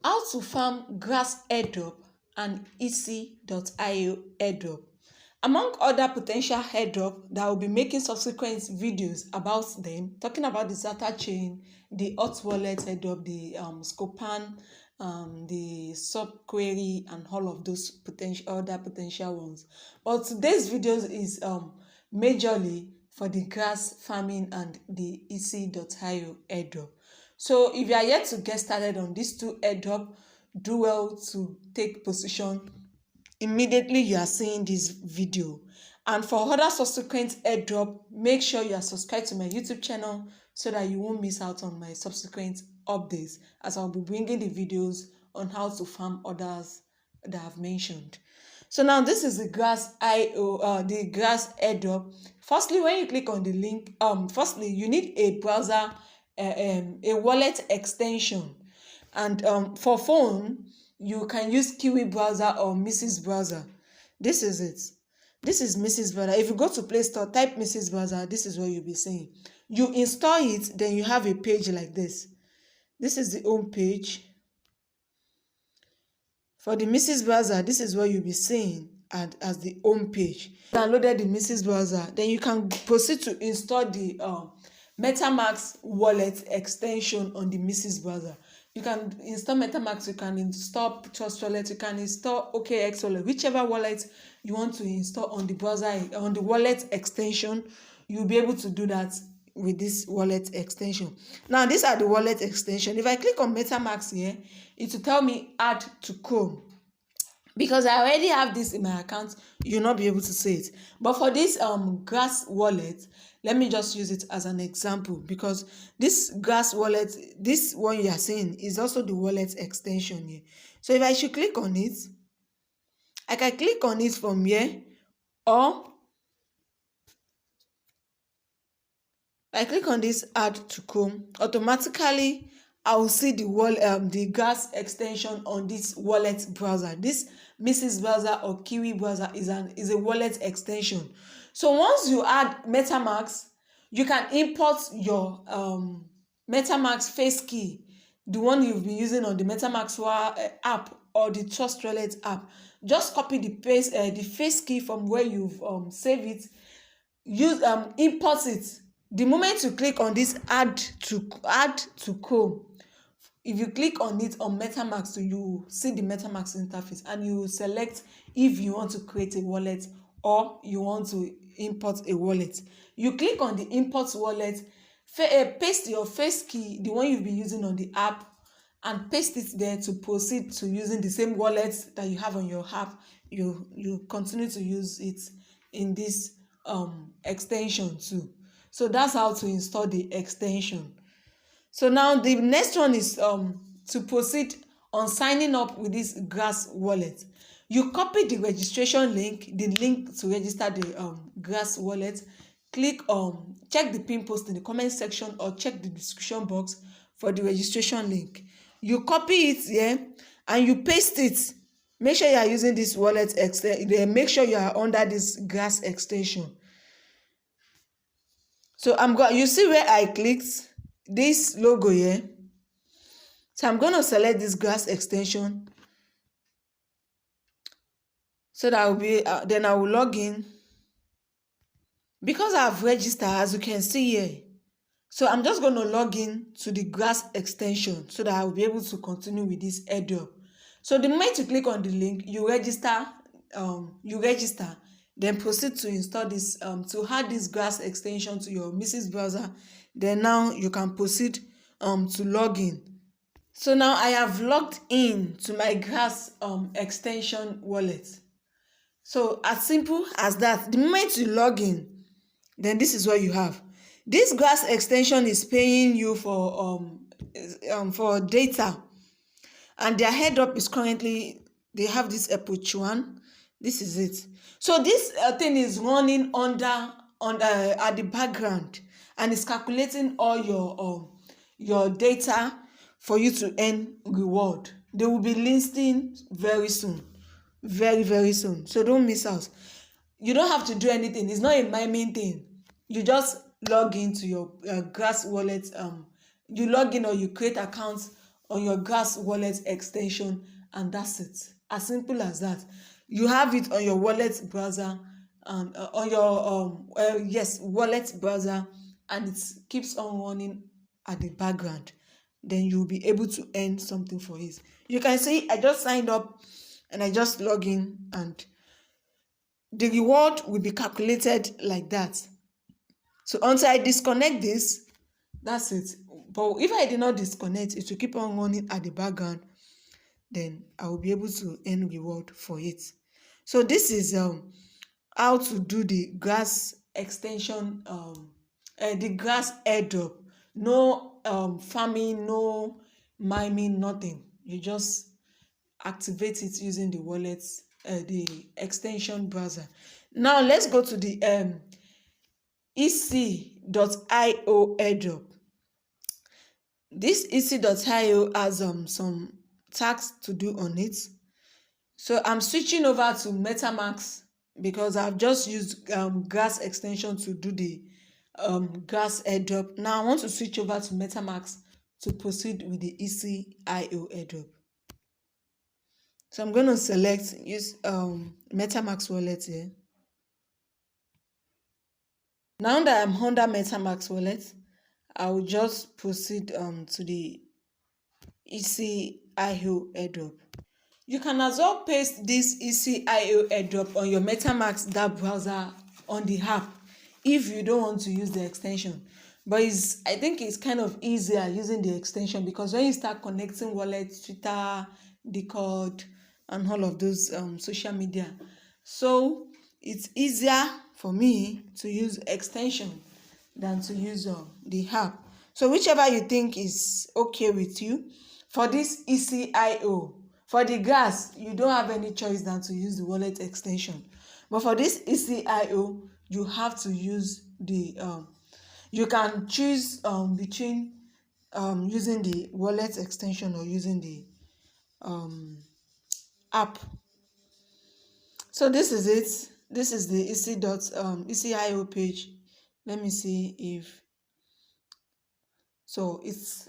How to farm Grass Airdrop and EESEE.io airdrop. Among other potential airdrop that will be making subsequent videos about them, talking about the Zata chain, the Hot Wallet airdrop, the Scopan, the subquery, and all of those other potential ones. But today's videos is majorly for the grass farming and the EESEE.io airdrop. So if you are yet to get started on these two airdrop, do well to take position immediately you are seeing this video. And for other subsequent airdrop, make sure you are subscribed to my YouTube channel so that you won't miss out on my subsequent updates, as I'll be bringing the videos on how to farm others that I've mentioned. So now this is the Grass airdrop. Firstly, when you click on the link, firstly you need a browser, a wallet extension, and for phone you can use Kiwi browser or Mrs. browser. This is it. This is Mrs. browser. If you go to Play Store, type Mrs. browser, this is what you'll be seeing. You install it, then you have a page like this. This is the home page. For the Mrs. browser, this is what you'll be seeing as the home page. Downloaded the Mrs. browser, then you can proceed to install the MetaMask wallet extension on the Mrs. browser. You can install MetaMask, you can install Trust Wallet, you can install OKX wallet, whichever wallet you want to install on the browser, on the wallet extension, you'll be able to do that with this wallet extension. Now, these are the wallet extension. If I click on MetaMask here, it will tell me add to Chrome. Because I already have this in my account, you'll not be able to see it. But for this Grass wallet, let me just use it as an example, because this Grass wallet, this one you are seeing, is also the wallet extension here. So if I should click on it, I can click on it from here, or I click on this add to Chrome, automatically I will see the Grass extension on this wallet browser. This Mrs. browser or Kiwi browser is a wallet extension. So once you add MetaMask, you can import your MetaMask face key, the one you've been using on the MetaMask app or the Trust Wallet app. Just copy the face key from where you've saved it. Import it. The moment you click on this add to Chrome, if you click on it on MetaMask, so you see the MetaMask interface, and you select if you want to create a wallet or you want to import a wallet. You click on the import wallet, paste your face key, the one you've been using on the app, and paste it there to proceed to using the same wallet that you have on your app. You continue to use it in this extension too. So that's how to install the extension. So now the next one is to proceed on signing up with this Grass wallet. You copy the registration link, the link to register the Grass wallet. Click check the pin post in the comment section or check the description box for the registration link. You copy it here and you paste it. Make sure you are using this wallet extension. Make sure you are under this Grass extension. So you see where I clicked this logo here. So I'm going to select this Grass extension so that I will be then I will log in. Because I've registered, as you can see here, so I'm just going to log in to the Grass extension so that I will be able to continue with this airdrop. So the moment you click on the link, you register, then proceed to install this, to add this Grass extension to your Mrs. browser. Then now you can proceed to log in. So now I have logged in to my Grass extension wallet. So as simple as that. The moment you log in, then this is what you have. This Grass extension is paying you for data, and their airdrop is currently, they have this approach one. This is it. So this thing is running at the background, and it's calculating all your data for you to earn reward. They will be listing very soon, very, very soon. So don't miss out. You don't have to do anything. It's not a miming thing. You just log into your Grass wallet. You log in or you create accounts on your Grass wallet extension, and that's it. As simple as that. You have it on your wallet browser, and on your yes, wallet browser, and it keeps on running at the background. Then you'll be able to earn something for it. You can see I just signed up and I just log in, and the reward will be calculated like that. So until I disconnect this, that's it. But if I did not disconnect, it will keep on running at the background. Then I will be able to earn reward for it. So this is how to do the Grass extension, the Grass airdrop. No farming, no miming, nothing. You just activate it using the wallet, the extension browser. Now let's go to the EESEE.io airdrop. This EESEE.io has some tasks to do on it. So I'm switching over to MetaMask because I've just used Grass extension to do the Grass airdrop. Now I want to switch over to MetaMask to proceed with the EESEE.io airdrop. So I'm going to select use MetaMask wallet here. Now that I'm under MetaMask wallet, I will just proceed to the EESEE.io airdrop. You can as well paste this EESEE.io airdrop on your MetaMask that browser on the app if you don't want to use the extension. But I think it's kind of easier using the extension, because when you start connecting wallets, Twitter, Discord, and all of those social media, so it's easier for me to use extension than to use the app. So whichever you think is okay with you. For this EESEE.io, for the Grass, you don't have any choice than to use the wallet extension. But for this EESEE.io, you have to use the you can choose between using the wallet extension or using the app. So this is it. This is the EESEE.io page. Let me see if so.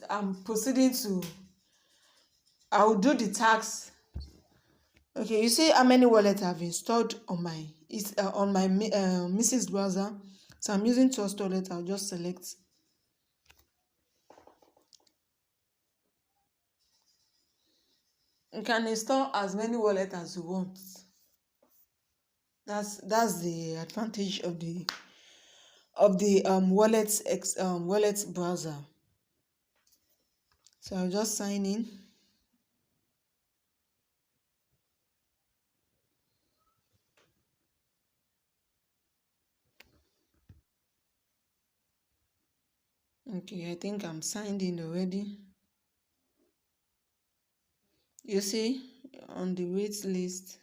I'm proceeding to. I will do the tax. Okay, you see how many wallets I've installed on my Mrs. browser. So I'm using Trust Wallet. I'll just select. You can install as many wallets as you want. That's the advantage of the wallet browser. So I'll just sign in. Okay, I think I'm signed in already. You see on the wait list.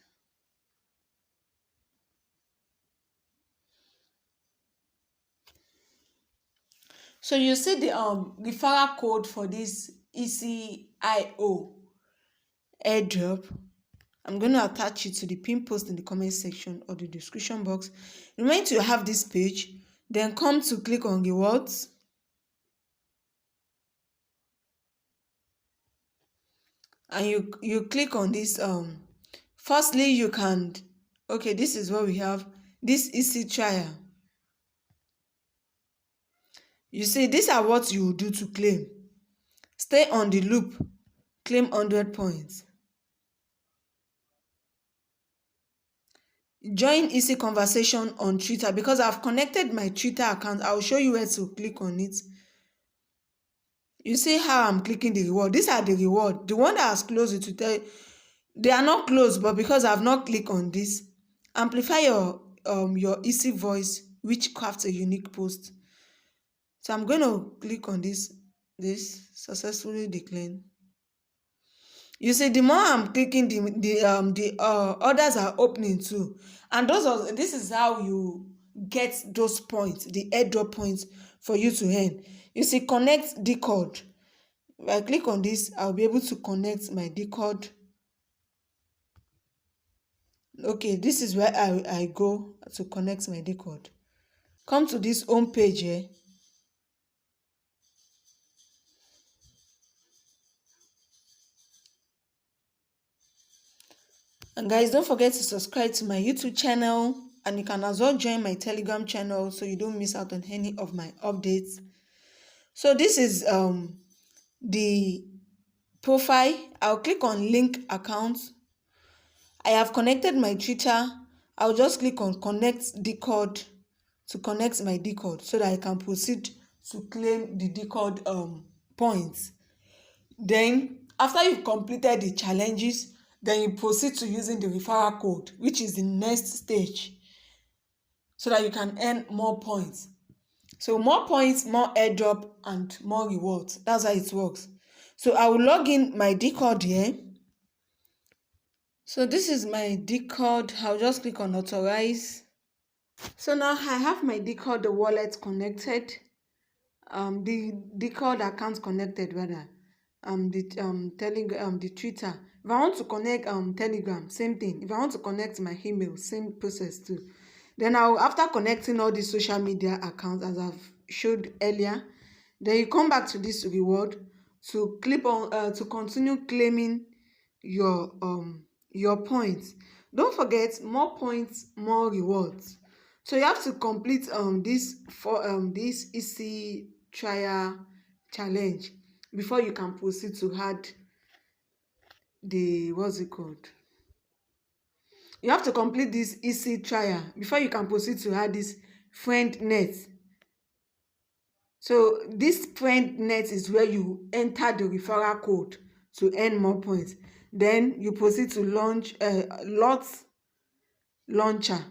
So you see the referral code for this EESEE.io airdrop. I'm going to attach it to the pin post in the comment section or the description box. Remember to have this page, then come to click on rewards. And you click on this. Firstly, you can, okay, this is what we have. This EESEE trial. You see, these are what you will do to claim. Stay on the loop, claim 100 points. Join EESEE conversation on Twitter, because I've connected my Twitter account. I'll show you where to click on it. You see how I'm clicking the reward. These are the reward. The one that has closed it to tell you, they are not closed, but because I've not clicked on this, amplify your EESEE voice, which crafts a unique post. So I'm going to click on this successfully declined. You see, the more I'm clicking, the others are opening too, and this is how you get those points, the airdrop points for you to earn. You see, connect Discord. If I click on this, I'll be able to connect my Discord. Okay, this is where I go to connect my Discord. Come to this home page here. And guys, don't forget to subscribe to my YouTube channel, and you can as well join my Telegram channel so you don't miss out on any of my updates. So this is the profile. I'll click on link account. I have connected my Twitter. I'll just click on connect Discord to connect my Discord so that I can proceed to claim the Discord points. Then after you've completed the challenges, then you proceed to using the referral code, which is the next stage, so that you can earn more points. So more points, more airdrop, and more rewards. That's how it works. So I will log in my Discord here. So this is my Discord. I'll just click on authorize. So now I have my Discord, the wallet connected. The Discord account connected rather. The Twitter. If I want to connect Telegram, same thing. If I want to connect my email, same process too. Then after connecting all these social media accounts as I've showed earlier, then you come back to this reward to click on to continue claiming your points. Don't forget, more points, more rewards. So you have to complete this EESEE trial challenge before you can proceed to add the what's it called. You have to complete this EESEE trial before you can proceed to add this friend net. So this friend net is where you enter the referral code to earn more points. Then you proceed to launch lots launcher.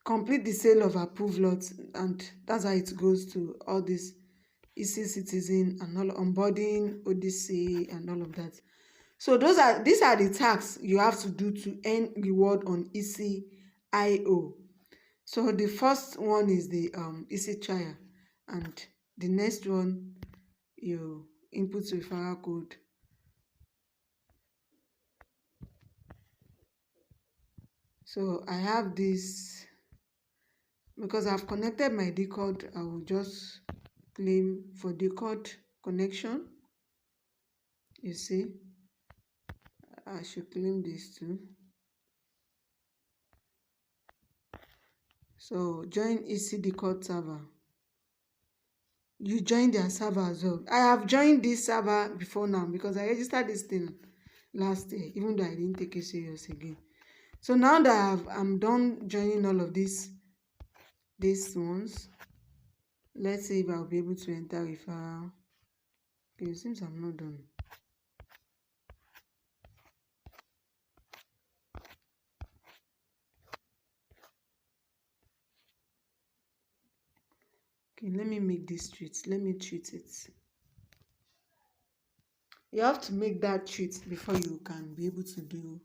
Complete the sale of approved lots, and that's how it goes to all this EESEE citizen and all onboarding, Odyssey, and all of that. So these are the tasks you have to do to earn reward on EESEE.io. So the first one is the EESEE trial, and the next one you input referral code. So I have this because I've connected my Discord. I will just claim for Discord connection. You see, I should claim this too. So join EESEE Discord server. You join their server as well. I have joined this server before now because I registered this thing last year, even though I didn't take it serious again. So now that I'm done joining all of these ones, let's see if I'll be able to enter referral. Okay, it seems I'm not done. Okay, let me make this tweet. Let me tweet it. You have to make that tweet before you can be able to do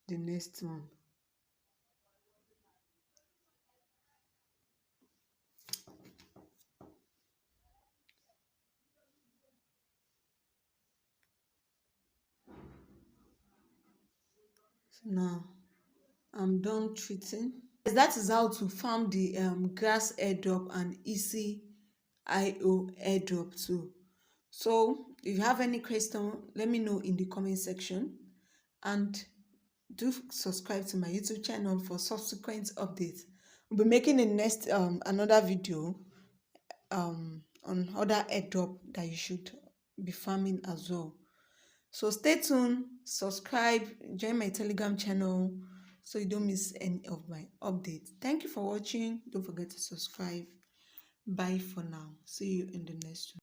the next one. So now I'm done tweeting. That is how to farm the Grass Airdrop and EESEE.io airdrop too. So if you have any question, let me know in the comment section, and do subscribe to my YouTube channel for subsequent updates. We'll be making a next another video on other airdrop that you should be farming as well. So stay tuned, subscribe, join my Telegram channel so you don't miss any of my updates. Thank you for watching. Don't forget to subscribe. Bye for now. See you in the next one.